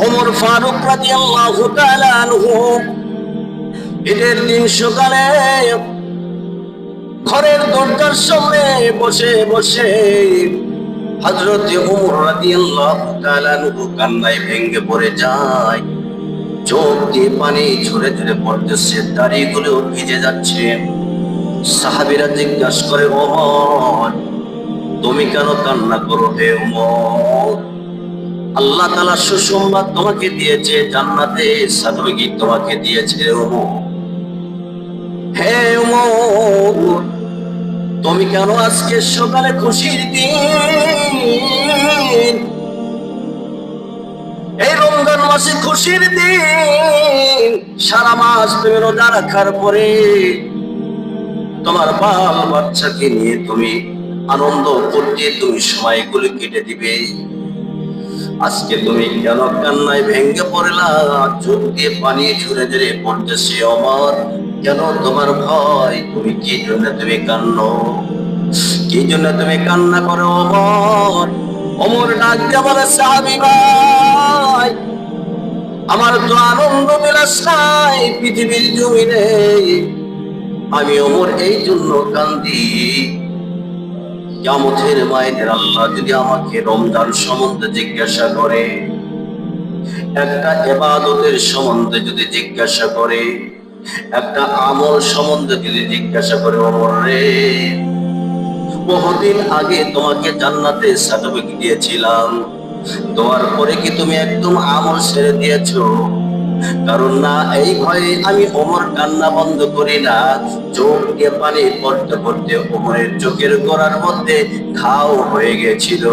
ওমর ফারুক রাদিয়াল্লাহু তাআলা আনহু ঈদের দিন সকালে ঘরের দরজার সামনে বসে বসে হযরত ওমর রাদিয়াল্লাহু তাআলা আনহু কান্নায় ভেঙে পড়ে যায়। চোখ দিয়ে পানি ঝরে ঝরে পড়তেছে, দাড়িগুলো ভিজে যাচ্ছে। সাহাবীরা জিজ্ঞাসা করে, ওমর তুমি কেন কান্না করো হে ওমর? আল্লাহ তাআলা সুসংবাদ তোমাকে দিয়েছে, জান্নাতে সার্টিফিকেট তোমাকে দিয়েছে ওমর। হে ওমর তুমি কেন আজকে সকালে খুশির দিন, এই রমজান মাসে খুশির দিন, সারা মাস তুমি রোজা রাখার পরে তোমার বাল বাচ্চাকে নিয়ে তুমি আনন্দ করতে তুমি সময়গুলো কেটে দিবে, আজকে তুমি কেন কান্নায় ভেঙে পড়লা? চোখ দিয়ে পানি ঝরে ঝরে পড়তেছে। ওমর কেন তোমার ভয়? তুমি কি জন্য তুমি কান্নো? কি জন্য তুমি কান্না করো ওমর? ওমর ডাক দিয়ে বলে, সাহাবী ভাই আমার তো আনন্দ বিলাস নাই পৃথিবীর জমিনে, আমি ওমর এই জন্য কান্দি, কিয়ামতের ময়দানে আল্লাহ যদি আমাকে রমজান সম্বন্ধে জিজ্ঞাসা করে, একটা ইবাদতের সম্বন্ধে যদি জিজ্ঞাসা করে, একটা আমল সম্বন্ধে যদি জিজ্ঞাসা করে, ওমর রে বহুদিন আগে তোমাকে জান্নাতে সার্টিফিকেট দিয়েছিলাম, দেওয়ার পরে কি তুমি একদম আমল ছেড়ে দিয়েছো? কারণ না, এই ভয়ে আমি ওমর কান্না বন্ধ করি না। চোখ দিয়ে পানি পড়তে পড়তে ওমরের চোখের গোড়ার মধ্যে ঘাও হয়ে গেছিল।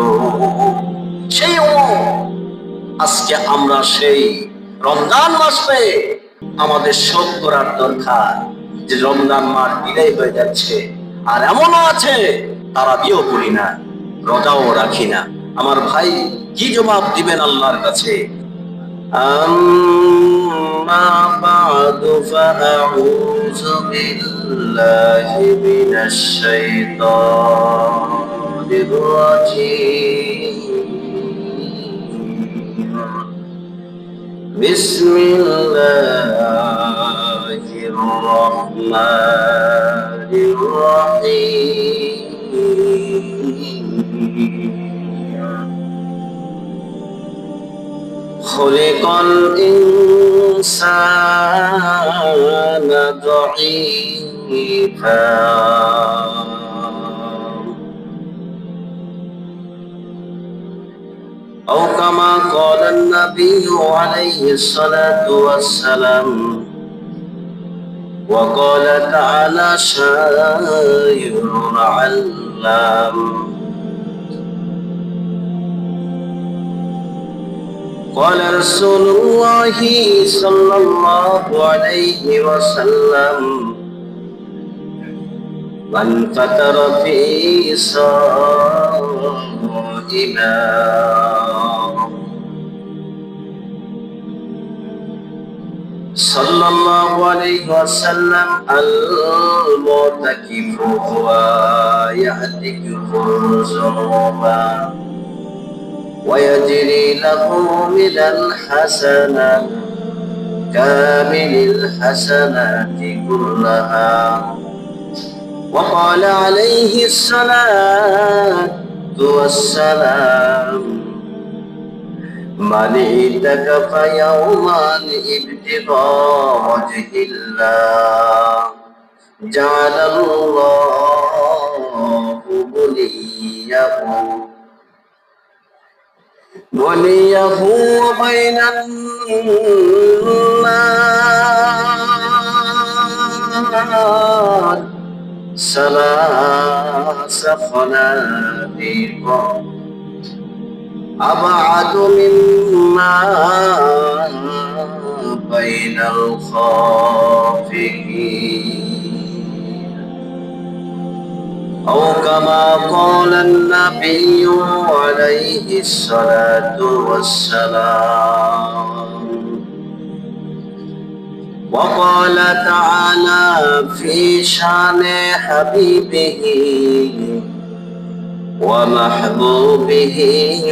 সেই ওমর আজকে আমরা সেই রমজান মাসে আমাদের শোক করার দরকার, যে রমজান মাস বিদায় হয়ে যাচ্ছে, আর এমনও আছে তারা বিয়েও করি না, রোজাও রাখি না। আমার ভাই কি জবাব দিবেন আল্লাহর কাছে? أما بعد فأعوذ بالله من الشيطان الرجيم بسم الله الرحمن الرحيم خلق الإنسان ضعيفا أو كما قال النبي عليه الصلاة والسلام وقال تعالى شاعر علام قال رسول الله صلى الله عليه وسلم من فطر في صائما صلى الله عليه وسلم المعتكف هو يعتكف ذنوبا ويجري له من الحسنة كامل الحسنات كلها وقال عليه الصلاة والسلام من اعتكف يوما ابتغاء وجه الله جعل الله وليه وبين النار ثلاث خنادق أبعد مما بين الخافقين أو كما قال النبي عليه الصلاة والسلام وقال تعالى في شان حبيبه ومحبوبه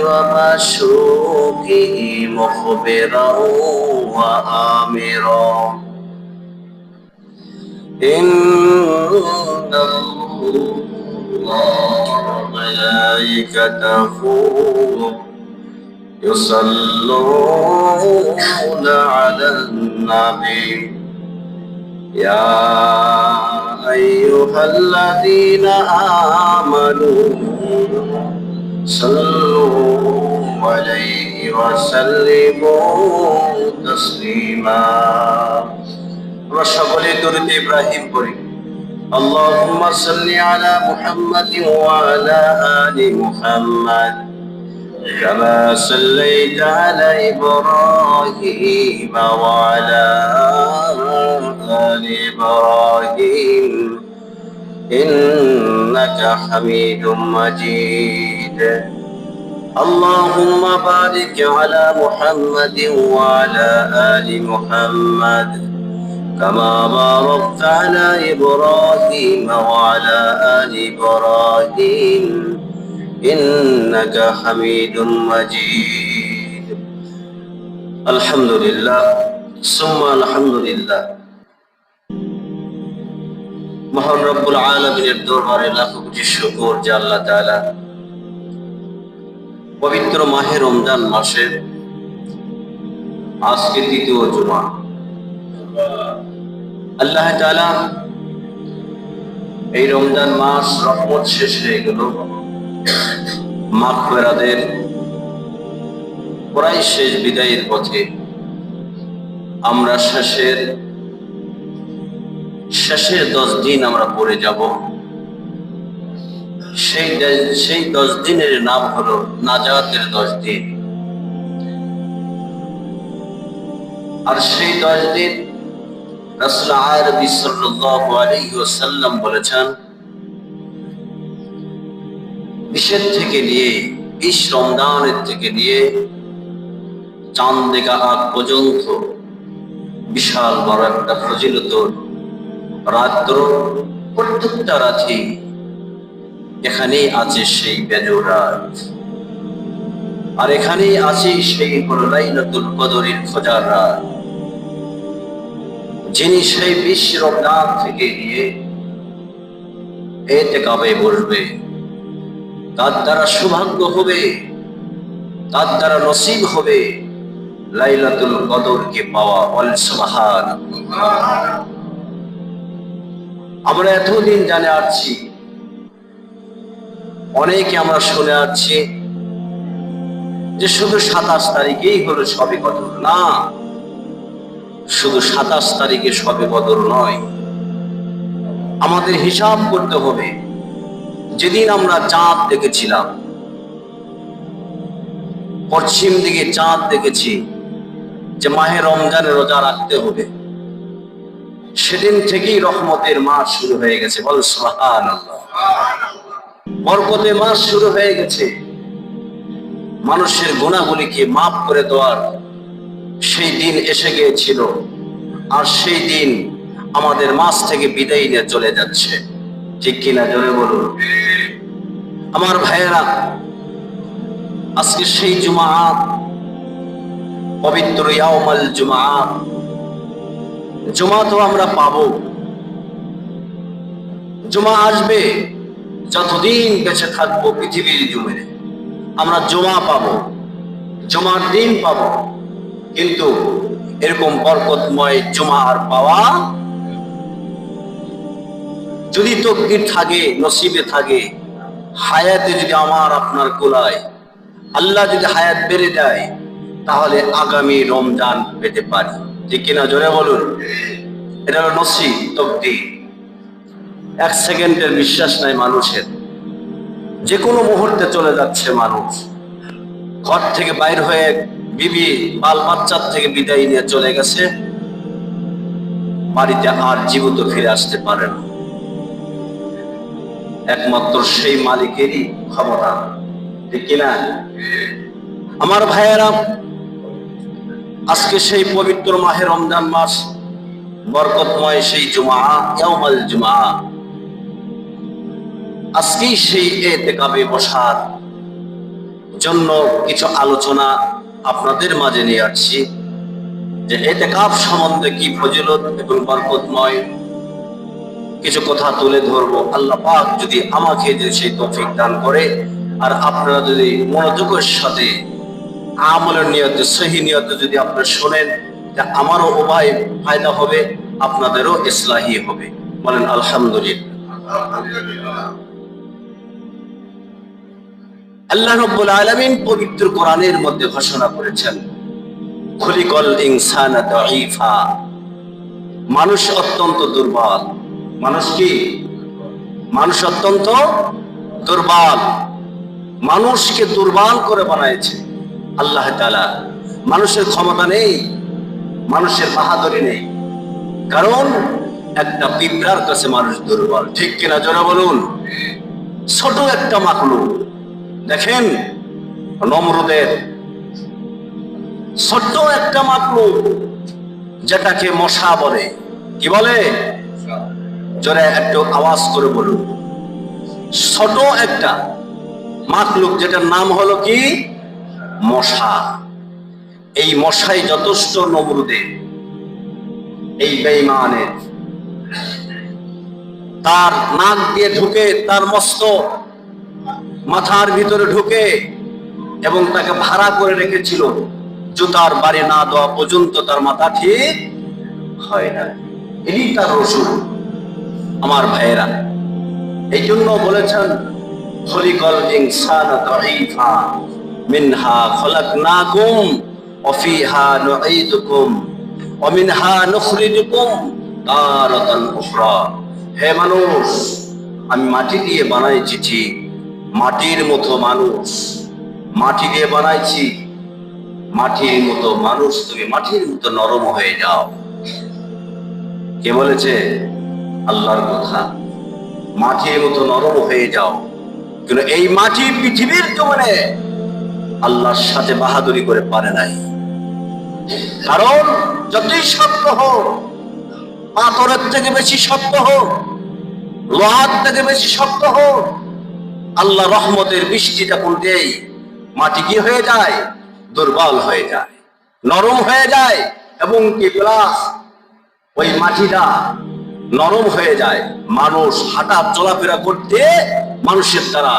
ومشوقه مخبرا وآمرا إن الله وملائكته يصلون على النبي يا أيها الذين آمنوا صلوا عليه وسلموا تسليما সকলে দরুদ ইব্রাহিম পড়ি اللهم صل على محمد وعلى آل محمد كما صليت على إبراهيم وعلى آل إبراهيم إنك حميد مجيد اللهم بارك على محمد وعلى آل محمد كما باركت على إبراهيم وعلى آل إبراهيم إنك حميد مجيد الحمد لله ثم الحمد لله মহান রব্বুল আলামিনের দরবারে লাখ কোটি শুকর যে আল্লাহ তাআলা পবিত্র মাহে রমজান মাসের আজকে দ্বিতীয় জুমা আল্লাহ তাআলা এই রমজান মাস রহমত শেষ হয়ে গেল মাগফিরাতের প্রায় শেষ বিদায়ের পথে আমরা শেষের 10 দিন আমরা পড়ে যাব সেই 10 দিনের নাম হলো নাজাতের 10 দিন আর সেই 10 দিন রাসূল আরবি সাল্লাল্লাহু আলাইহি ওয়াসাল্লাম বলেছেন বিশের থেকে নিয়ে 20 রমজানের থেকে নিয়ে চাঁদ দেখা আগ পর্যন্ত বিশাল বড় একটা ফজিলত রাত্র প্রত্যেকটা রাতে এখানেই আছে সেই বেজোড় রাত আর এখানেই আছে সেই লাইলাতুল কদরের খোঁজার রাত যিনি সেই 20 রমজান থেকে নিয়ে ইতিকাফে বসবে তার দ্বারা সৌভাগ্য হবে তার দ্বারা নসিব হবে লাইলাতুল কদরকে পাওয়া বল সুবহানাল্লাহ আমরা এতদিন জানে আসছি অনেকে আমরা শুনে আসছি যে শুধু 27 তারিখেই হলো শবে কদর না শুধু 27 তারিখে শবে কদর নয় আমাদের হিসাব করতে হবে যেদিন আমরা চাঁদ দেখেছিলাম পশ্চিম দিকে চাঁদ দেখেছি যে মাহে রমজানের রোজা রাখতে হবে সেদিন থেকেই রহমতের মাস শুরু হয়ে গেছে বল সুবহানাল্লাহ বরকতের মাস শুরু হয়ে গেছে মানুষের গুনাহগুলিকে মাফ করে দেওয়ার সেই দিন এসে গিয়েছিল আর সেই দিন আমাদের মাস থেকে বিদায় নিয়ে চলে যাচ্ছে ঠিক কিনা জোরে বলুন আমার ভাইয়েরা আজকে সেই জুমা পবিত্র ইয়াউমুল জুমা জুমা তো আমরা পাবো জুমা আসবে যতদিন বেঁচে থাকবো পৃথিবীর জমিনে আমরা জুমা পাবো জুমার দিন পাবো কিন্তু এরকম বরকতময় জুমা আর পাওয়া যদি তকদির থাকে নসিবে থাকে হায়াতে যদি আমার আপনার কোলায় আল্লাহ যদি হায়াত বেড়ে দেয় তাহলে আগামী রমজান পেতে পারি ঠিক কিনা জোরে বলুন এটা হলো নসিব তকদির 1 সেকেন্ডের বিশ্বাস নাই মানুষের যে কোনো মুহূর্তে চলে যাচ্ছে মানুষ ঘর থেকে বাইর হয়ে বিবি বাল বাচ্চার থেকে বিদায় নিয়ে চলে গেছে বাড়িতে আর জীবিত ফিরে আসতে পারে না একমাত্র সেই মালিকেরই ক্ষমতা ঠিক কিনা আমার ভাইয়েরা আজকে সেই পবিত্র মাহে রমজান মাস বরকতময় সেই জুমা ইয়াউমুল জুমা আজকেই সেই ইতিকাফে বসার জন্য কিছু আলোচনা আপনাদের মাঝে নিয়ে আসছি, যে ইতিকাফ সম্বন্ধে কি ফজিলত এবং বরকতময় কিছু কথা তুলে ধরবো। আল্লাহ পাক যদি আমাকে যদি সেই তৌফিক দান করে, আর আপনারা যদি মনোযোগের সাথে আমলের নিয়তে, সহি নিয়তে যদি আপনারা শোনেন, যে আমারও উভয় ফায়দা হবে, আপনাদেরও ইসলাহি হবে। বলেন আলহামদুলিল্লাহ। আল্লাহ রাব্বুল আলামিন পবিত্র কোরআনের মধ্যে ঘোষণা করেছেন, খুলিকাল ইনসানা দাঈফা, মানুষ অত্যন্ত দুর্বল। মানুষ কি? মানুষ অত্যন্ত দুর্বল। মানুষকে দুর্বল করে বানাইছে আল্লাহ তাআলা। মানুষের ক্ষমতা নেই, মানুষের বাহাদুরি নেই, কারণ একটা পিঁপড়ার কাছে মানুষ দুর্বল। ঠিক কিনা জোরে বলুন? ছোট একটা মাখলুক, দেখেন নমরুদের ছোট্ট একটা মাখলুক, যেটাকে মশা বলে। কি বলে? জোরে একটু আওয়াজ করে বলুন। ছোট একটা মাখলুক, যেটার নাম হলো কি? মশা। এই মশাই যথেষ্ট নমরুদের, এই বেঈমানের। তার নাক দিয়ে ঢুকে, তার মস্ত মাথার ভিতরে ঢুকে, এবং তাকে ভাড়া করে রেখেছিল, জুতার বাড়ি না দেওয়া পর্যন্ত তার মাথা ঠিক হয় না। এটি তার রসুল। আমার ভাইয়েরা, এই জন্য বলেছেন, খলিকাল ইনসানা দাঈফা মিনহা খলাকনাকুম ওয়া ফিহা নুঈদুকুম ওয়া মিনহা নুখরিজুকুম তারাতান উখরা। হে মানুষ, আমি মাটি দিয়ে বানাইছি, ঠিক মাটির মতো মানুষ, মাটি দিয়ে বানাইছি, মাটির মতো মানুষ, তুমি মাটির মতো নরম হয়ে যাও। কে বলেছে? আল্লাহর কথা। মাটির মতো নরম হয়ে যাও। কিন্তু এই মাটি পৃথিবীর জমিনে আল্লাহর সাথে বাহাদুরি করে পারে নাই। কারণ যতই শক্ত হোক, পাথরের থেকে বেশি শক্ত হোক, লোহার থেকে বেশি শক্ত হোক, আল্লাহ রহমতের বৃষ্টি যখন দেয়, মাটি কি হয়ে যায়? দুর্বল হয়ে যায়, নরম হয়ে যায়। এবং কি প্লাস, ওই মাটিটা নরম হয়ে যায়, মানুষ হাঁটা চলাফেরা করতে মানুষের দ্বারা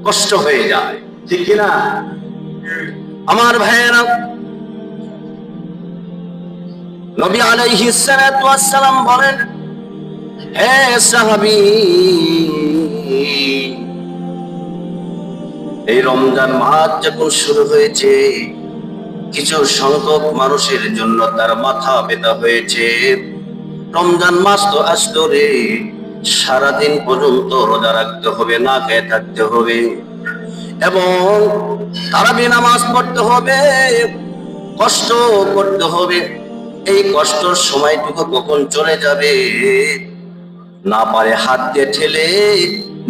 কষ্ট হয়ে যায়। ঠিক কিনা আমার ভাইয়েরা? নবী আলাইহিস সালাতু ওয়াস সালাম বলেন, হে সাহাবী, এই রমজান মাস যখন শুরু হয়েছে, কিছু সংখ্যক মানুষের জন্য তার মাথা ব্যথা হয়েছে। রমজান মাস তো আসতো রে, সারাদিন পর্যন্ত রোজা রাখতে হবে, না খেয়ে থাকতে হবে, এবং তারাবি নামাজ পড়তে হবে, কষ্ট করতে হবে। এই কষ্টের সময়টুকু কখন চলে যাবে না পারে হাত দিয়ে ঠেলে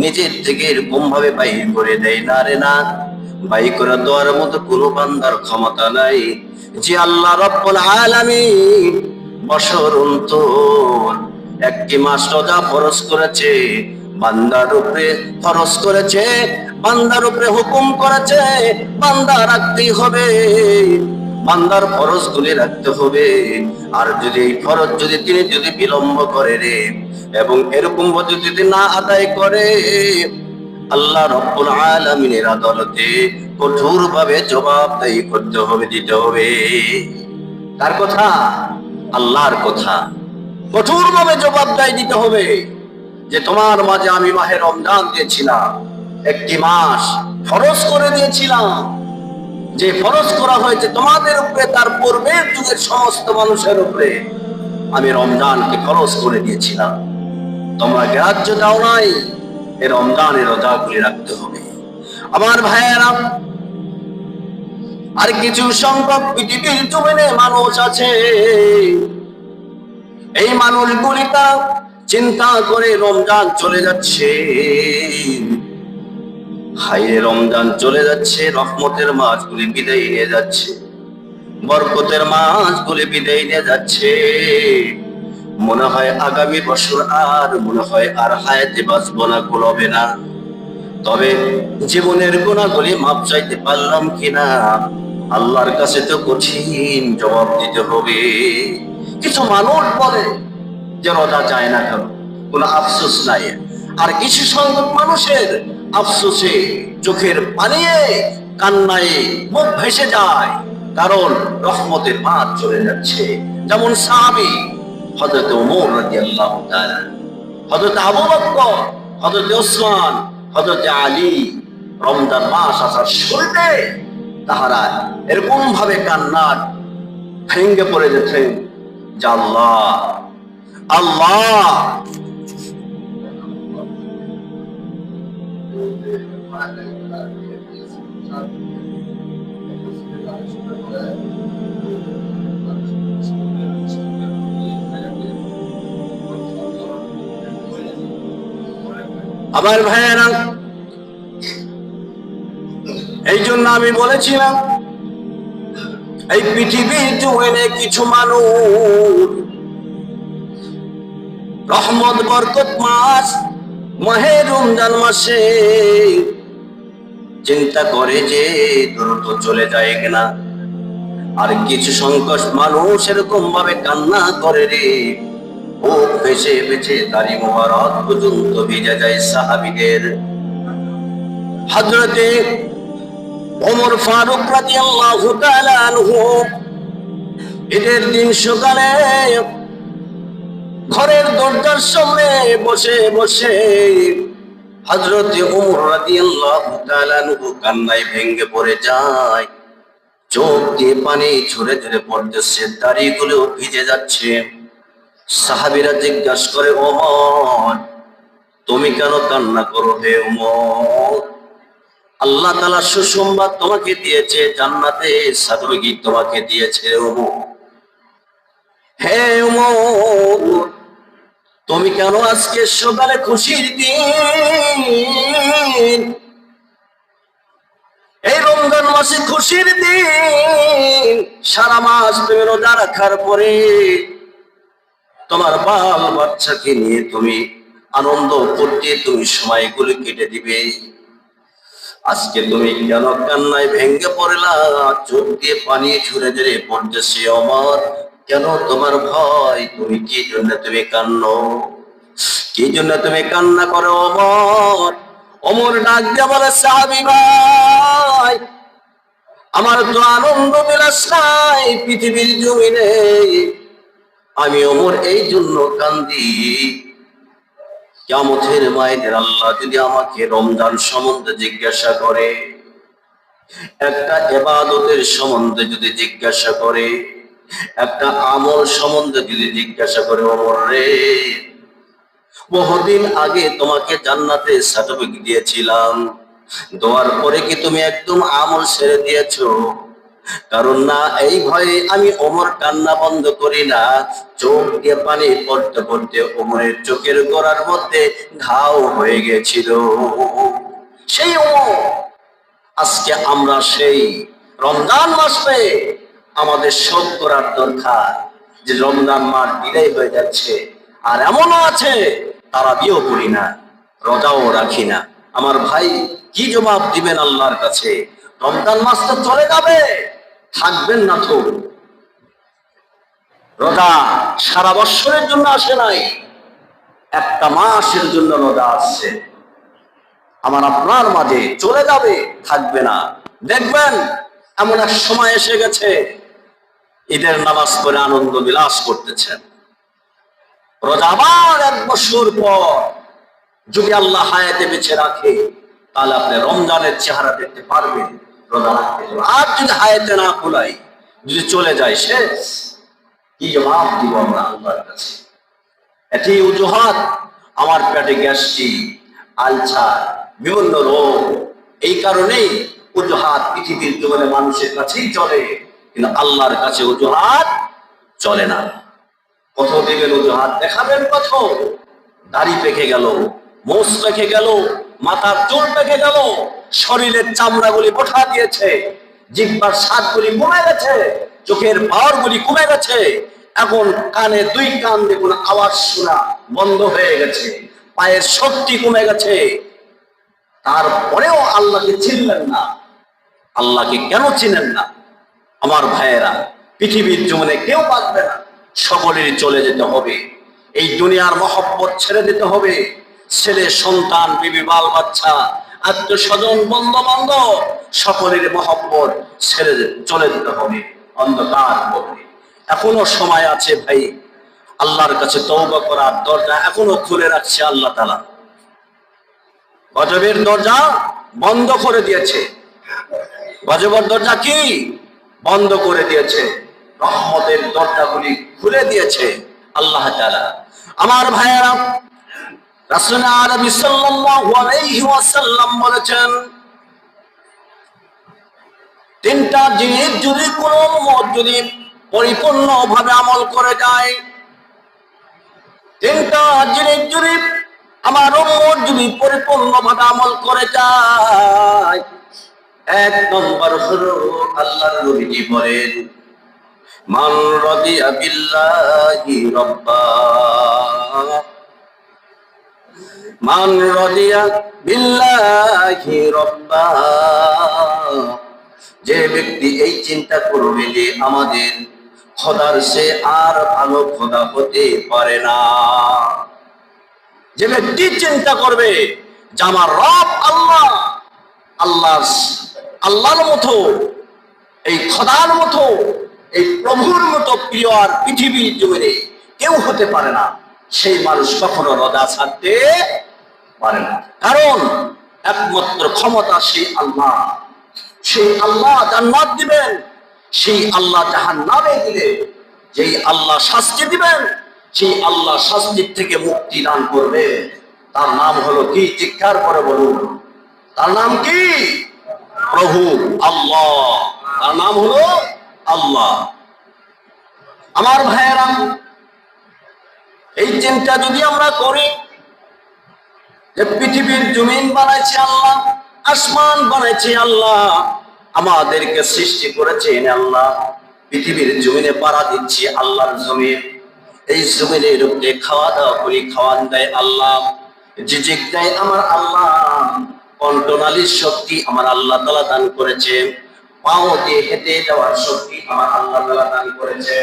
নিজের থেকে এরকম ভাবে বাইর করে দেয়। না রে না, বাইর করে দেওয়ার মতো কোনো বান্দার ক্ষমতা নাই। যে আল্লাহ রাব্বুল আলামিন বছর অন্তর একটি মাস রোজা ফরজ করেছে, বান্দার উপরে ফরজ করেছে, বান্দার উপরে হুকুম করেছে, বান্দা রাখতেই হবে, বান্দার ফরজ গুলি রাখতে হবে। আর যদি এই ফরজ তিনি যদি বিলম্ব করে রে, এবং এরকম যদি না আদায় করে, আল্লাহ রাব্বুল আলামিনের আদালতে কঠোর ভাবে জবাবদাহি করতে হবে, দিতে হবে। কার কথা? আল্লাহর কথা। কঠোর ভাবে জবাবদাহি দিতে হবে, যে তোমার মাঝে আমি মাহে রমজান দিয়েছিলাম, একটি মাস ফরজ করে দিয়েছিলাম, যে ফরজ করা হয়েছে তোমাদের উপরে, তার পূর্বের যুগের সমস্ত মানুষের উপরে আমি রমজানকে ফরজ করে দিয়েছিলাম, তোমরা গ্রাহ্য দাও নাই। এই রমজানের রোজাগুলি রাখতে হবে। আমার ভাইয়েরা, আর কিছু সংখ্যক পৃথিবীর জমিনে মানুষ আছে, এই মানুষগুলি তা চিন্তা করে রমজান চলে যাচ্ছে, হাইরে রমজান চলে যাচ্ছে, রহমতের মাসগুলি বিদায় নিয়ে যাচ্ছে, বরকতের মাসগুলি বিদায় নিয়ে যাচ্ছে, মনে হয় আগামী বছর আর মনে হয় আর হায়াতে বাঁচবো না, কুলবে না। তবে জীবনের গুনাহগুলি মাপ চাইতে পারলাম কিনা আল্লাহর কাছে তো কঠিন জবাব দিতে হবে। কিছু মানুষ বলে যে রোজা যায় না কেন, কোনো আফসোস নাই। আর কিছু সংখ্যক মানুষের আফসোসে চোখের পানিয়ে কান্নায় মুখ ভেসে যায়, কারণ রহমতের মাঠ চলে যাচ্ছে। যেমন সাহাবী হযরত ওমর রাদিয়াল্লাহু তাআলা, হযরত আবু বকর, হযরত ওসমান, হযরত আলী রমজান মাস আসার শুরুতে তাহারা এরকম ভাবে কান্নার ভেঙ্গে পড়ে যেতেন যে আল্লাহ আল্লাহ আমার ভাইয়েরা, এই জন্য আমি বলেছিলাম এই পৃথিবীর জুড়ে কিছু মানুষ রহমত বরকত মাস মাহে রমজান মাসে চিন্তা করে যে দ্রুত চলে যায় কিনা, আর কিছু সংখ্যক মানুষ এরকম ভাবে কান্না করে রে ও ভেসে ভেসে দাড়ি মোবারক পর্যন্ত ভিজে যায় সাহাবীদের। হযরতে ওমর ফারুক রাদিয়াল্লাহু তাআলা আনহু ঈদের দিন সকালে ঘরের দরজার সামনে বসে বসে হযরতে ওমর রাদিয়াল্লাহু তাআলা আনহু কান্নায় ভেঙে পড়ে যায়, চোখ দিয়ে পানি ঝরে ঝরে পড়তেছে, দাড়িগুলো ভিজে যাচ্ছে। সাহাবীরা জিজ্ঞাসা করে, ওমর তুমি কেন কান্না করো হে ওমর? আল্লাহ তাআলা সুসংবাদ তোমাকে দিয়েছে, জান্নাতে সার্টিফিকেট তোমাকে দিয়েছে ওমর। হে ওমর তুমি কেন আজকে সকালে খুশির দিন, এই রমজান মাসে খুশির দিন, সারা মাস তুমি রোজা রাখার পরে তোমার বাল বাচ্চাকে নিয়ে তুমি আনন্দ করতে তুমি সময়গুলো কেটে দিবে, আজকে তুমি কেন কান্নায় ভেঙ্গে পড়লা, চোখ দিয়ে পানি ঝরে ঝরে পড়তেছে ওমর? কেন তোমার ভয়? তুমি কি জন্য তুমি কান্নো? কি জন্য তুমি কান্না করো ওমর? ওমর ডাক দিয়ে বলে, সাহাবী ভাই আমার তো আনন্দ বিলাস নাই পৃথিবীর জমিনে, আমি ওমর এই জন্য কান্দি, কিয়ামতের ময়দানে আল্লাহ যদি আমাকে রমজান সম্বন্ধে জিজ্ঞাসা করে, একটা ইবাদতের সম্বন্ধে যদি জিজ্ঞাসা করে, একটা আমল সম্বন্ধে যদি জিজ্ঞাসা করে, ওমর রে বহুদিন আগে তোমাকে জান্নাতে সার্টিফিকেট দিয়েছিলাম, দেওয়ার পরে কি তুমি একদম আমল ছেড়ে দিয়েছো? কারণ না, এই ভয়ে আমি ওমর কান্না বন্ধ করি না, চোখ দিয়ে পানি পড়তে পড়তে ওমরের চোখের গোড়ার মধ্যে ঘাও হয়ে গেছিল। সেই ওমর আজকে আমরা সেই রমজান মাসে আমাদের শোধ করার দরকার, যে রমজান মাস বিদায় হয়ে যাচ্ছে, আর এমনও আছে তারা বিয়েও করি না, রোজাও রাখি না। আমার ভাই কি জবাব দিবেন আল্লাহর কাছে? রমজান মাস তো চলে যাবে, থাকবেন না তো। রোজা সারা বছরের জন্য আসে নাই, একটা মাসের জন্য রোজা আসছে। আমার আপনার মাঝে চলে যাবে, থাকবে না। দেখবেন এমন এক সময় এসে গেছে ঈদের নামাজ পড়ে আনন্দ বিলাস করতেছেন, রোজা আবার 1 বছর পর যদি আল্লাহ হায়াতে বেঁচে রাখে তাহলে আপনি রমজানের চেহারা দেখতে পারবেন, রোজা রাখতে। আর যদি হায়াতে না কুলাই, যদি চলে যায়, শেষ। কি জবাব দিব আমরা আল্লাহর কাছে? এটি অজুহাত, আমার পেটে গ্যাস্ট্রিক, আলসার, বিভিন্ন রোগ, এই কারণেই অজুহাত পৃথিবীর জীবনে মানুষের কাছেই চলে, কিন্তু আল্লাহর কাছে অজুহাত চলে না। কত দিবেন অজুহাত? দেখাবেন কত? দাড়ি পেকে গেল, মোষ পেকে গেল, মাথার চুল পেকে গেল, শরীরের চামড়াগুলি বঠা দিয়েছে, জিহ্বার স্বাদগুলি কমে গেছে, চোখের পাওয়ারগুলি কমে গেছে, এখন কানে 2 কান দেখুন আওয়াজ শোনা বন্ধ হয়ে গেছে, পায়ের শক্তি কমে গেছে, তারপরেও আল্লাহকে চিনলেন না। আল্লাহকে কেন চিনেন না? আমার ভাইয়েরা, পৃথিবীর জমিনে কেউ বাঁচবে না, সকলেরই চলে যেতে হবে। এই দুনিয়ার মহব্বত ছেড়ে দিতে হবে। ছেলে সন্তান, বিবি, বাল বাচ্চা, আত্মীয় স্বজন, বন্ধু বান্ধব, সকলের মহব্বত ছেড়ে চলে যেতে হবে অন্ধকার করবে। এখনো সময় আছে ভাই, আল্লাহর কাছে তওবা করার দরজা এখনো খুলে রাখছে আল্লাহ তাআলা। গজবের দরজা বন্ধ করে দিয়েছে। গজবের দরজা কি বন্ধ করে দিয়েছে? রহমতের দরজাগুলি খুলে দিয়েছে আল্লাহ তাআলা। আমার ভাইয়েরা, রাসূল আরবি সাল্লাল্লাহু আলাইহি ওয়াসাল্লাম বলেছেন, তিনটা জিনিস যদি কোনো উম্মত যদি পরিপূর্ণভাবে আমল করে যায়, তিনটা জিনিস যদি আমার উম্মত যদি পরিপূর্ণভাবে আমল করে যায়, এক নম্বর হলো আল্লাহর নবীজি বলেন, মান রাদিয়া বিল্লাহি রাব্বা, মান রাদিয়া বিল্লাহি রাব্বা, যে ব্যক্তি এই চিন্তা করবে যে আমাদের খোদার সে আর ভালো খোদা হতে পারে না, যে ব্যক্তি চিন্তা করবে যে আমার রব আল্লাহ, আল্লাহর মতো, এই খোদার মতো, এই প্রভুর মতো প্রিয় আর পৃথিবীর জমিনে কেউ হতে পারে না, সেই মানুষ কখনো রোজা ছাড়তে পারে না। কারণ একমাত্র ক্ষমতা সেই আল্লাহ। সেই আল্লাহ জান্নাত দিবেন, সেই আল্লাহ জাহান্নামে দিলে যেই আল্লাহ শাস্তি দিবেন, সেই আল্লাহ শাস্তির থেকে মুক্তি দান করবে। তার নাম হলো কি? চিৎকার করে বলুন, তার নাম কি? প্রভু আল্লাহ। তার নাম হলো আল্লাহ। আমার ভাইয়েরা, এই চিন্তা যদি আমরা করি যে পৃথিবীর জমিন বানাইছে আল্লাহ, আসমান বানাইছে আল্লাহ, আমাদেরকে সৃষ্টি করেছেন আল্লাহ, পৃথিবীর জমিনে পাড়া দিচ্ছি আল্লাহর জমিন, এই জমিনের উপরে খাওয়া দাওয়া করি, খাওয়ান দেয় আল্লাহ, রিজিক দেয় আমার আল্লাহ, কন্ট্রোলালির শক্তি আমার আল্লাহ তাআলা দান করেছে, পাও দিয়ে হেঁটে যাওয়ার শক্তি আমার আল্লাহ তাআলা দান করেছে,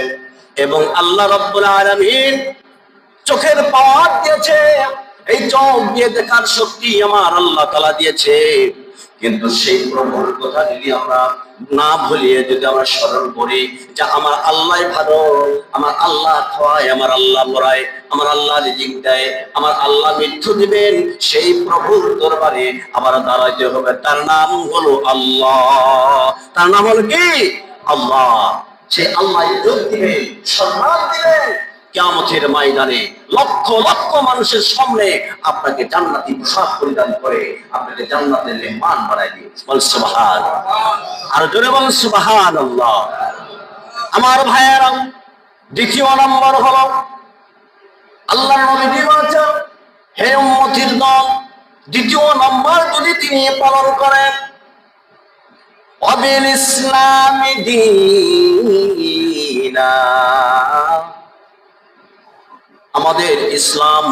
এবং আল্লাহ রাব্বুল আলামিন চোখের পাওয়ার দিয়েছে, এই চোখ দিয়ে দেখার শক্তি আমার আল্লাহ তাআলা দিয়েছে। কিন্তু সেই প্রভুর কথা যদি আমরা না ভুলিয়ে যদি আমরা স্মরণ করি যে আমার আল্লাহ ভালো, আমার আল্লাহ খাওয়ায়, আমার আল্লাহ পড়ায়, আমার আল্লাহ রিজিক দেয়, আমার আল্লাহ মৃত্যু দিবেন, সেই প্রভুর দরবারে আবার দাঁড়াইতে হবে। তার নাম হলো আল্লাহ। তার নাম হলো কি? আল্লাহ। সে আল্লাহ ইজ্জত দিবেন, সম্মান দিবেন, কিয়ামতের ময়দানে লক্ষ লক্ষ মানুষের সামনে আপনাকে জান্নাতি পোশাক পরিধান করে আপনাকে জান্নাতের মেহমান বানায় দিবে। বল সুবহানাল্লাহ। আর জোরে বল সুবহানাল্লাহ। আমার ভাইয়েরা, দ্বিতীয় নম্বর হলো আল্লাহর নবী বলেছেন, হে উম্মতের দল, দ্বিতীয় নম্বর যদি তিনি পালন করেন, ওয়াবিল ইসলামি দীনা, আমাদের ইসলাম,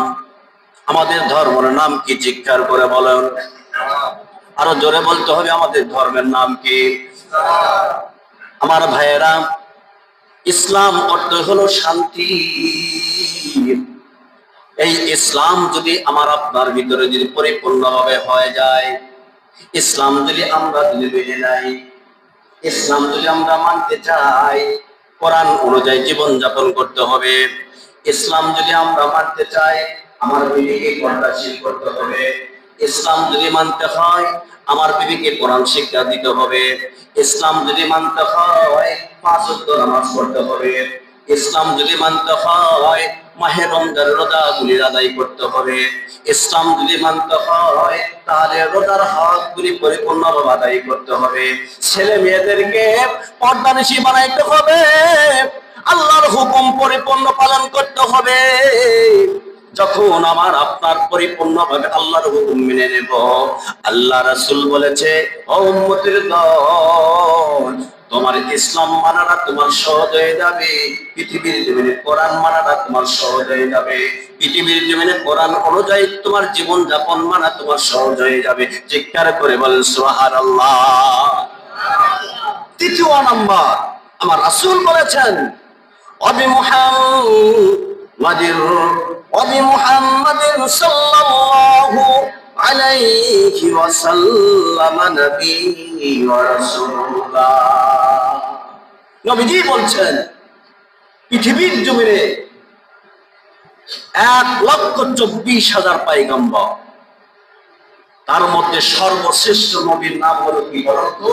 আমাদের ধর্মের নাম কি? জিজ্ঞাসা করে বলেন। আরো জোরে বলতে হবে, আমাদের ধর্মের নাম কি? আমার ভাইয়েরা, ইসলাম অর্থ হলো শান্তি। এই ইসলাম যদি আমার আপনার ভিতরে যদি পরিপূর্ণভাবে হয়ে যায়, ইসলাম যদি আমরা যদি মেনে নেই, ইসলাম যদি আমরা মানতে চাই, কোরআন অনুযায়ী জীবন যাপন করতে হবে। ইসলাম যদি আমরা মানতে চাই, আমার বিবিকে কোরআনশীল করতে হবে। ইসলাম যদি মানতে হয়, আমার বিবিকে কোরআন শিক্ষা দিতে হবে। ইসলাম যদি মানতে হয়, 5 ওয়াক্ত নামাজ পড়তে হবে। ইসলাম যদি মানতে হয়, মাহে রমজানের রোজাগুলি আদায় করতে হবে। ইসলাম যদি মানতে হয়, তাহলে রোজার হকগুলি পরিপূর্ণভাবে আদায় করতে হবে। ছেলে মেয়েদেরকে পর্দানিশী বানাইতে হবে, আল্লাহর হুকুম পরিপূর্ণ পালন করতে হবে। যখন আমার আপনার পরিপূর্ণভাবে আল্লাহর হুকুম মেনে নেব, আল্লাহ রাসূল বলেছে, ও উম্মতের দল, তোমার ইসলাম মানাটা তোমার সহজ হয়ে যাবে, পৃথিবীর জমিনে কোরআন মানাটা তোমার সহজ হয়ে যাবে, পৃথিবীর জমিনে কোরআন অনুযায়ী তোমার জীবন যাপন মানা তোমার সহজ হয়ে যাবে। চিৎকার করে বলেন সুবহানাল্লাহ। তৃতীয় নাম্বার, আমার রাসূল বলেছেন وبمحمد صلى الله عليه وسلم نبي ورسولا। নবীজি বলছেন পৃথিবীর জমিনে 1,24,000 পয়গম্বর, তার মধ্যে সর্বশ্রেষ্ঠ নবীর নাম হলো কি বলতো?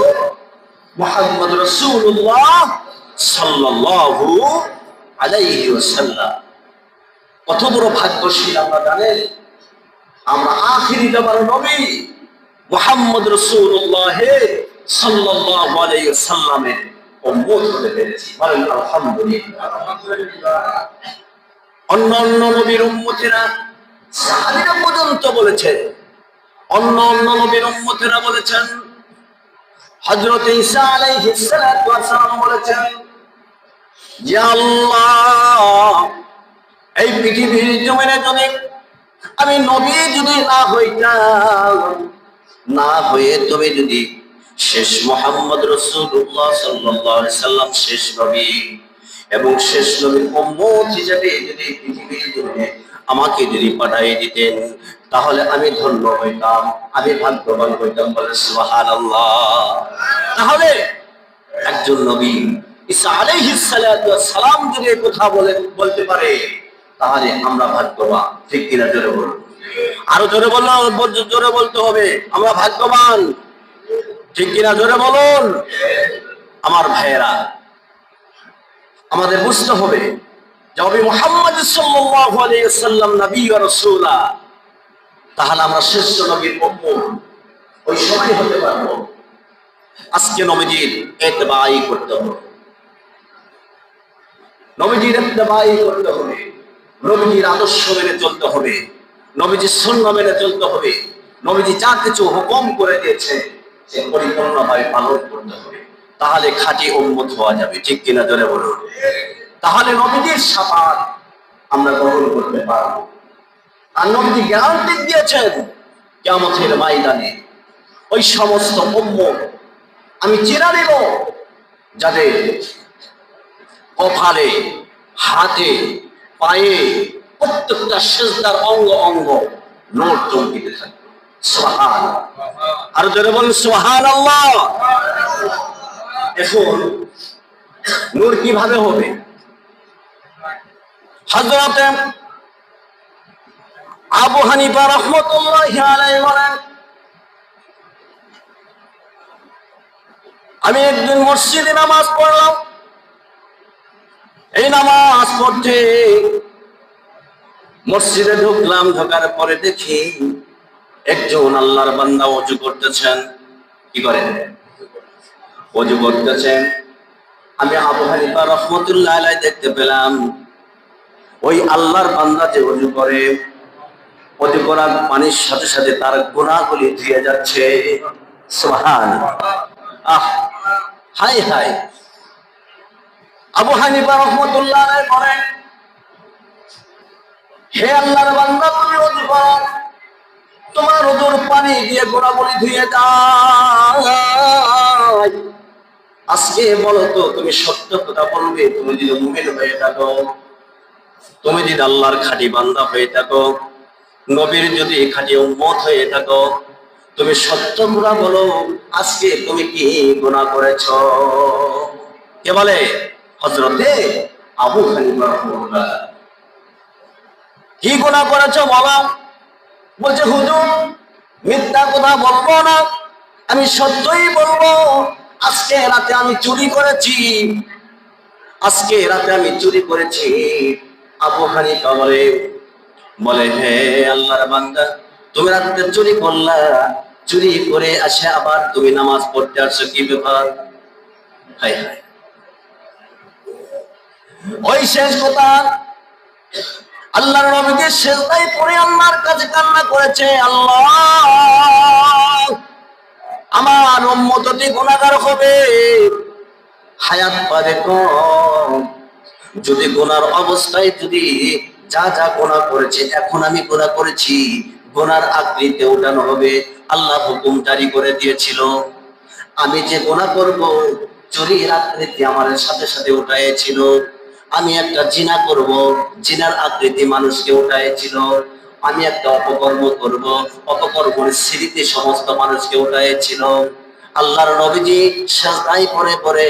মুহাম্মদ রাসূলুল্লাহ সাল্লাল্লাহু আলাইহি ওয়াসাল্লাম। কত বড় ভাগ্যশীল আমরা জানেন, আমরা আখিরি জামানার নবী মুহাম্মদ রাসূলুল্লাহ সাল্লাল্লাহু আলাইহি ওয়াসাল্লামের উম্মত হতে পেরেছি। বলেন আলহামদুলিল্লাহ। অন্যান্য নবীর উম্মতেরা, সাহাবীরা পর্যন্ত বলেছে, অন্যান্য নবীর উম্মতেরা বলেছেন, হযরত ঈসা আলাইহিস সালাতু ওয়াস সালাম বলেছেন যে আল্লাহ, এই পৃথিবীর জমিনে যদি আমি নবী যদি না হইতাম, না হয়ে তবে যদি শেষ মুহাম্মদ রাসূলুল্লাহ সাল্লাল্লাহু আলাইহি সাল্লাম শেষ নবী এবং শেষ নবীর উম্মত হিসেবে যদি পৃথিবীর জমিনে আমাকে যদি পাঠিয়ে দিতেন, তাহলে আমি ধন্য হইতাম, আমি ভাগ্যবান হইতাম। বলে সুবহানাল্লাহ। তাহলে একজন নবী ঈসা আলাইহিস সালাতু ওয়াস সালাম যদি কথা বলতে পারে, তাহলে আমরা ভাগ্যবান। ঠিক কিনা? জোরে বলুন, আরো জোরে বলুন, জোরে বলতে হবে, আমরা ভাগ্যবান। ঠিক কিনা? জোরে বলুন। আমার ভাইয়েরা, আমাদের বুঝতে হবে যে নবী মুহাম্মদ সাল্লাল্লাহু আলাইহি ওয়াসাল্লাম নবী ওয়া রাসূলা, তাহলে আমরা শ্রেষ্ঠ নবীর উম্মত ওই সময় হতে পারবো। আজকে নবীজির ইত্তেবাই করতে হবে, নবীজির ইত্তেবাই করতে হবে, নবীজির আদর্শ মেনে চলতে হবে, নবীজির সুন্নাহ মেনে চলতে হবে, নবীজি যা কিছু হুকুম করে দিয়েছে সে পরিপূর্ণভাবে পালন করতে হবে, তাহলে খাঁটি উম্মত হওয়া যাবে। ঠিক কিনা? জোরে বলুন। তাহলে নবীজির শাফাত আমরা গ্রহণ করতে পারবো। আর নবীজি গ্যারান্টি দিয়েছেন কিয়ামতের ময়দানে ওই সমস্ত উম্মত আমি চিনে নেব যাদের কপালে, হাতে, পায়ে, প্রত্যেকটা সিজদার অঙ্গ অঙ্গ নূর চমকিতে থাকবে। সুবহানাল্লাহ। আর জোরে বলুন সুবহানাল্লাহ। এখন নূর কিভাবে হবে? হযরত আবু হানিফা রাহমাতুল্লাহি আলাইহি বলেন, আমি একদিন মসজিদে নামাজ পড়লাম, এই নামাজ পড়তে মসজিদে ঢুকলাম, ঢোকার পরে দেখি একজন আল্লাহর বান্দা ওযু করতেছেন। কি করেন? ওযু করতেছেন। আমি আবু হানিফা রাহমাতুল্লাহি আলাইহি দেখতে পেলাম ওই আল্লাহর বান্দা যে ওযু করে, ওযু করার পানির সাথে সাথে তার গুনাহগুলি ধুয়ে যাচ্ছে। সুবহানাল্লাহ। আহ, হায় হায়। আবু হানিফা রাহমাতুল্লাহি আলাইহি বলেন, হে আল্লাহর বান্দা, তুমি ওযু করো, তোমার ওযুর পানি দিয়ে গুনাহগুলি ধুয়ে যায়। আজকে বলো তো, তুমি সত্য কথা বলবে? তুমি যদি মুমিন হয়ে থাকো, তুমি যদি আল্লাহর খাঁটি বান্দা হয়ে থাকো, নবীর যদি খাঁটি উম্মত হয়ে থাকো, তুমি সত্য কথা বলো, আজকে তুমি কি গুনাহ করেছো? কে বলে? হযরতে আবু হানিফা রাহমাতুল্লাহ। কি গুনাহ করেছো বলো? বলছে হুজুর, মিথ্যা কথা বলবো না, আমি সত্যই বলবো। আজকে রাতে আমি চুরি করেছি, আজকে রাতে আমি চুরি করেছি। আবু হানিফা বলে হে আল্লাহর বান্দা, তুমি রাতে চুরি করলা, চুরি করে আসে আবার তুমি নামাজ পড়তে আসছো, কি ব্যাপার? হায় হায়। ওই শেষ কথা আল্লাহর নবীকে সেজদায় পড়ে আল্লাহর কাছে কান্না করেছে, আল্লাহ, আমার উম্মত অতি গুনাহগার হবে, হায়াত পাবে কম। যদি গুনার অবস্থায় যদি যা যা গুনাহ করেছে, এখন আমি গুনাহ করেছি, গুনার আকৃতিতে উঠানো হবে। আল্লাহ হুকুম জারি করে দিয়েছিল, আমি যে গুনাহ করব চুরির আকৃতি আমার সাথে সাথে উঠাইছিল। আমি একটা জিনা করব, জিনার আকৃতি মানুষকে উঠাইছিল। আমি একটা অপকর্ম করব, অপকর্মের স্মৃতি সমস্ত মানুষকে উঠাইছিল। আল্লাহর নবীজি সিজদায় পড়ে পড়ে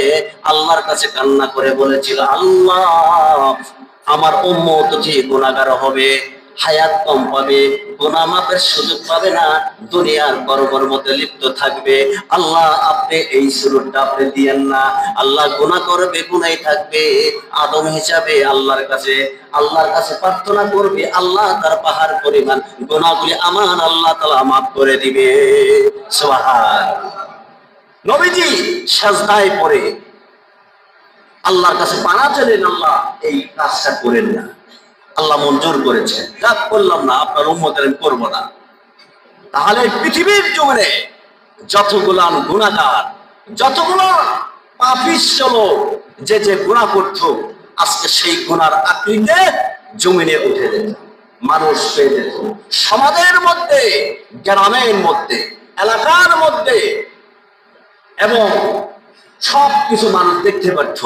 আল্লাহর কাছে কান্না করে বলেছিল, আল্লাহ, আমার উম্মত যে গুনাহগার হবে, হায়াত কম পাবে, গুনাহ মাপের সুযোগ পাবে না, দুনিয়ার কর্মতে লিপ্ত থাকবে। আল্লাহ, আপনি এই সুযোগটা আপনি দিয়েন না। আল্লাহ গুনাহ করবে, গুনাহই থাকবে, আদম হিসাবে আল্লাহর কাছে প্রার্থনা করবে, আল্লাহ তার পাহাড় পরিমাণ গুনাহগুলি আমার আল্লাহ তাআলা মাফ করে দিবে। সুবহানাল্লাহ। নবীজি সিজদায় পড়ে আল্লাহর কাছে পানা চাইলেন, আল্লাহ এই কাজটা করেন না। আল্লাহ মঞ্জুর করেছেন, যাক করলাম না, আপনার উম্মতের আমি করবো না। তাহলে পৃথিবীর জমিনে যতগুলো গুনাহগার, যতগুলো পাপিষ্ঠ লোক যে যে গুনাহ করত, আজকে সেই গুনার আকৃতিতে জমিনে উঠে যেত, মানুষ পেয়ে যেত। সমাজের মধ্যে, গ্রামের মধ্যে, এলাকার মধ্যে, এবং সব কিছু মানুষ দেখতে পাচ্ছ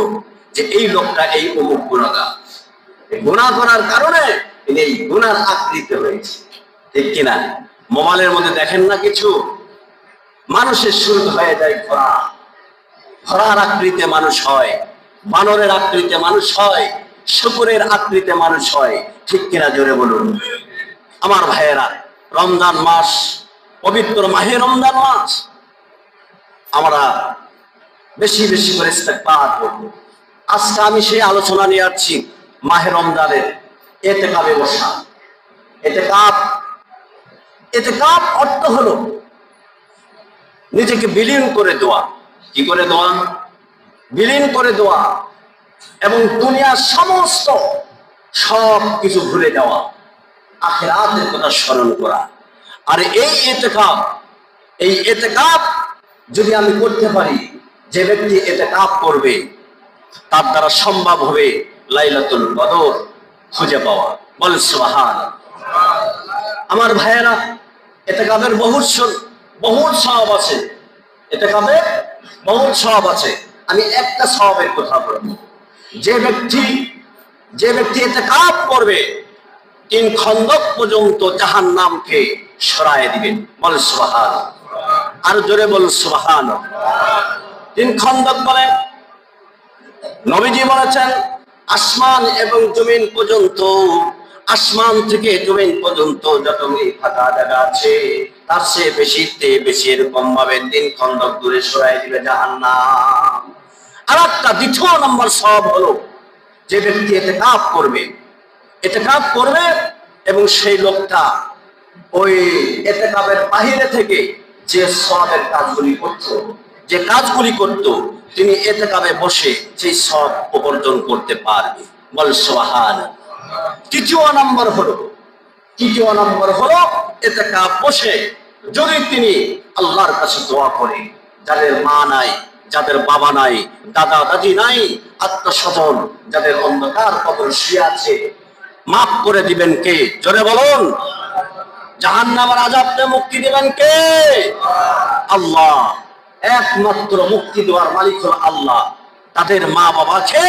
যে এই লোকটা এই অমুক গুনাহগার। গুনাহ করার কারণে এই গুনার আকৃতি হয়েছে, ঠিক কিনা? মোবাইলের মধ্যে দেখেন না কিছু মানুষের শুরু হয়ে যায় ঘোড়া, ঘোড়ার আকৃতিতে মানুষ হয়, বানরের আকৃতিতে মানুষ হয়, শুকুরের আকৃতিতে মানুষ হয়, ঠিক কিনা? জোরে বলুন। আমার ভাইয়েরা, রমজান মাস, পবিত্র মাহে রমজান মাস, আমরা বেশি বেশি করে ইস্তেগফার করব। আজকে আমি সেই আলোচনা নিয়ে আসছি মাহে রমজানের ইতিকাফে বসা। ইতিকাফ অর্থ হলো নিজেকে বিলীন করে দেওয়া। কি করে দেওয়া? বিলীন করে দেওয়া, এবং দুনিয়ার সমস্ত সব কিছু ভুলে যাওয়া, আখিরাতের কথা স্মরণ করা। আর এই ইতিকাফ যদি আমি করতে পারি, যে ব্যক্তি ইতিকাফ করবে তার দ্বারা সম্ভব হবে লাইলাতুল কদর খুঁজে পাওয়া। বল সুবহানাল্লাহ। আমার ভাইয়েরা, ইতিকাফের বহুত সওয়াব আছে, ইতিকাফের বহুত সওয়াব আছে। আমি একটা সওয়াবের কথা বলবো। যে ব্যক্তি ইতিকাফ করবে, 3 খন্দক পর্যন্ত জাহান্নামকে সরায় দিবেন। বল সুবহানাল্লাহ। আর জোরে বল সুবহানাল্লাহ। 3 খন্দক বলে নবীজি বলেছেন, আসমান এবং জমিন পর্যন্ত, আসমান থেকে জমিন পর্যন্ত যত ফাঁকা জায়গা আছে, তার চেয়ে বেশি এরকম ভাবে 3 খন্দক দূরে সরাই দিবে জাহান্নাম। আর একটা দ্বিতীয় নম্বর সওয়াব হলো, যে ব্যক্তি ইতিকাফ করবে এবং সেই লোকটা ওই ইতিকাফের বাহিরে থেকে যে সওয়াবের কাজগুলি করত, তিনি ইতিকাফে বসে সেই সওয়াব উপার্জন করতে পারবে। বল সুবহানাল্লাহ। তৃতীয় নম্বর হলো ইতিকাফ বসে যদি তিনি আল্লাহর কাছে দোয়া করে, যাদের মা নাই, যাদের বাবা নাই, দাদা দাদি নাই, আত্মস্বজন যাদের অন্ধকার কবরে শুয়ে আছে, মাফ করে দিবেন কে? জোরে বলুন। জাহান্নামের আযাব থেকে মুক্তি দিবেন কে? আল্লাহ। একমাত্র মুক্তি দেওয়ার মালিক হলো আল্লাহ। তাদের মা বাবাকে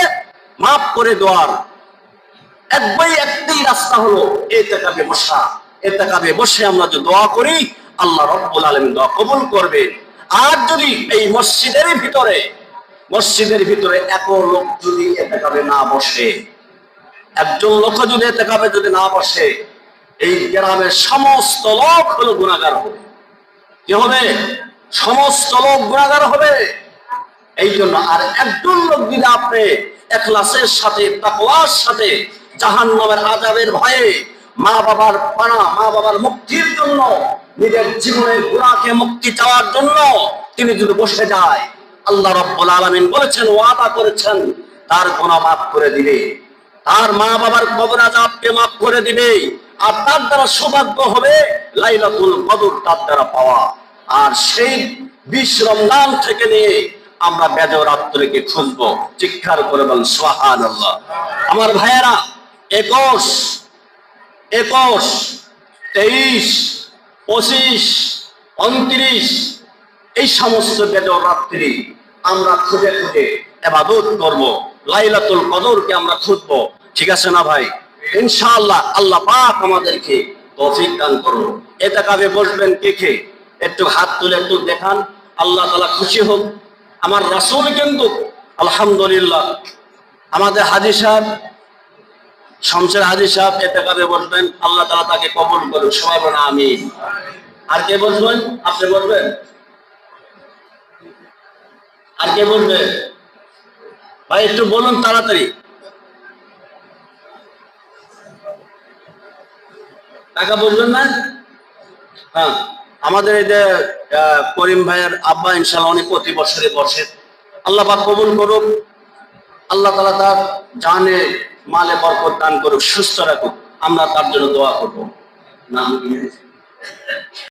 মাফ করে দেওয়ার একটাই রাস্তা হলো ইতিকাফে বসা। ইতিকাফে বসে আমরা যদি দোয়া করি, আল্লাহ রাব্বুল আলামিন দোয়া কবুল করবে। আর যদি এই মসজিদের ভিতরে এক লোক যদি ইতিকাফে না বসে, একজন লোক যদি ইতিকাফে না বসে, এই গ্রামের সমস্ত লোক হলো গুনাহগার হবে। কি হবে? সমস্ত লোক গুনাহগার হবে। এই জন্য আর একজন লোক যদি আপনি ইখলাসের সাথে, তাকওয়ার সাথে, জাহান্নামের আযাবের ভয়ে, মা বাবার মুক্তির জন্য, নিজের জীবনের গুনাহকে মুক্তি চাওয়ার জন্য তিনি যদি বসে যায়, আল্লাহ রাব্বুল আলামিন বলেছেন, ওয়াদা করেছেন তার গুনাহ মাফ করে দিবে, তার মা বাবার কবর আযাবকে মাফ করে দিবে। আর তার দ্বারা সৌভাগ্য হবে লাইলাতুল কদর তার দ্বারা পাওয়া। আর সেই 20 রমজান থেকে নিয়ে আমরা বেজর রাত্রিকে খুঁজবো। চিৎকার করে বলেন সুবহানাল্লাহ। আমার ভাইয়েরা, 21, 21, 23, 25, 29 এই সমস্ত বেজর রাত্রি আমরা খুঁজে খুঁজে ইবাদত করব, লাইলাতুল কদরকে আমরা খুঁজবো। ঠিক আছে না ভাই? ইনশাআল্লাহ আল্লাহ পাক আমাদেরকে তৌফিক দান করুন। ইতিকাফে বসবেন কে কে? একটু হাত তুলে একটু দেখান, আল্লাহ তাআলা খুশি হোক। আমার রাসূল কিন্তু আলহামদুলিল্লাহ, আমাদের হাজী সাহেব, শমশের হাজী সাহেব ইতিকাফে বসবেন, আল্লাহ তাআলা তাকে কবুল করুন। সবাই বলেন আমিন। আর কে বসবেন? আপনি বসবেন? আর কে বলবে? ভাই একটু বলুন তাড়াতাড়ি। টাকা বলবেন না? হ্যাঁ, আমাদের এই যে করিম ভাইয়ের আব্বা ইনশাআল্লাহ উনি প্রতি বছরে বসে। আল্লাহ পাক কবুল করুক, আল্লাহ তাআলা তার জানে মালে বরকত দান করুক, সুস্থ রাখুক। আমরা তার জন্য দোয়া করবো। নাম